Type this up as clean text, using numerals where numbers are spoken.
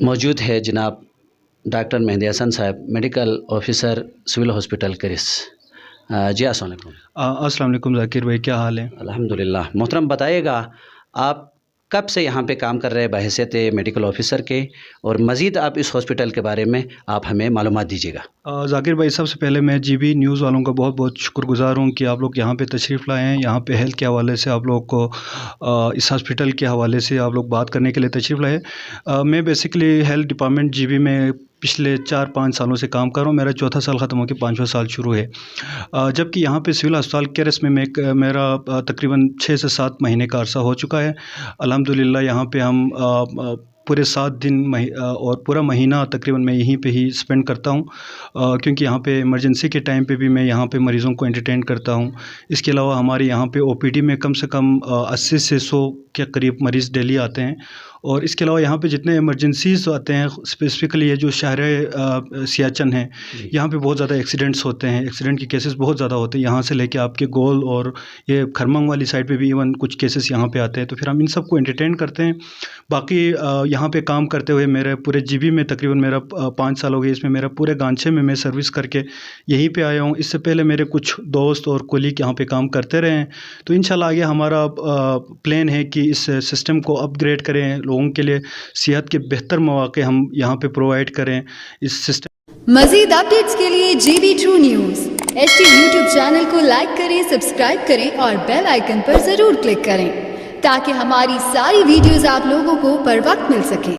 موجود ہے جناب ڈاکٹر مہدی حسن صاحب، میڈیکل آفیسر سول ہاسپٹل کرس۔ جی السلام علیکم۔ السلام علیکم ذاکر بھائی، کیا حال ہے؟ الحمدللہ۔ محترم بتائیے گا آپ کب سے یہاں پہ کام کر رہے ہیں بحیثیت میڈیکل آفیسر کے، اور مزید آپ اس ہاسپٹل کے بارے میں آپ ہمیں معلومات دیجیے گا۔ ذاکر بھائی، سب سے پہلے میں جی بی نیوز والوں کا بہت بہت شکر گزار ہوں کہ آپ لوگ یہاں پہ تشریف لائے ہیں۔ یہاں پہ ہیلتھ کے حوالے سے آپ لوگ کو اس ہاسپٹل کے حوالے سے آپ لوگ بات کرنے کے لیے تشریف لائے۔ میں basically health department G B میں پچھلے 4-5 سالوں سے کام کر رہا ہوں۔ میرا 4تھا سال ختم ہو کے 5واں سال شروع ہے، جبکہ یہاں پہ سول ہسپتال کیرس میں میرا تقریباً 6 سے 7 مہینے کا عرصہ ہو چکا ہے۔ الحمدللہ یہاں پہ ہم پورے 7 دن اور پورا مہینہ تقریباً میں یہیں پہ ہی اسپینڈ کرتا ہوں، کیونکہ یہاں پہ ایمرجنسی کے ٹائم پہ بھی میں یہاں پہ مریضوں کو انٹرٹین کرتا ہوں۔ اس کے علاوہ ہمارے یہاں پہ او پی ڈی میں کم سے کم 80 سے 100 کے قریب مریض ڈیلی آتے ہیں، اور اس کے علاوہ یہاں پہ جتنے ایمرجنسیز آتے ہیں، اسپیسیفکلی یہ جو شہر سیاچن ہے، یہاں پہ بہت زیادہ ایکسیڈنٹس ہوتے ہیں، ایکسیڈنٹ کے کیسز بہت زیادہ ہوتے ہیں، یہاں سے لے کے آپ کے گول اور یہ کھرمنگ والی سائڈ پہ بھی ایون کچھ کیسز یہاں پہ آتے ہیں، تو پھر ہم ان سب کو انٹرٹین کرتے ہیں۔ باقی یہاں پہ کام کرتے ہوئے میرے پورے جی بی میں تقریباً میرا 5 سال ہو گئے، اس میں میرا پورے گانچے میں سروس کر کے یہیں پہ آیا ہوں۔ اس سے پہلے میرے کچھ دوست اور کولیگ یہاں پہ کام کرتے رہے ہیں، تو انشاءاللہ آگے ہمارا پلان ہے کہ اس سسٹم کو اپ گریڈ کریں، لوگوں کے لیے صحت کے بہتر مواقع ہم یہاں پہ پرووائڈ کریں اس سسٹم۔ مزید اپڈیٹس کے لیے G B true news H D YouTube channel کو لائک کریں، سبسکرائب کریں اور بیل آئیکن پر ضرور کلک کریں تاکہ ہماری ساری ویڈیوز آپ لوگوں کو بر وقت مل سکیں۔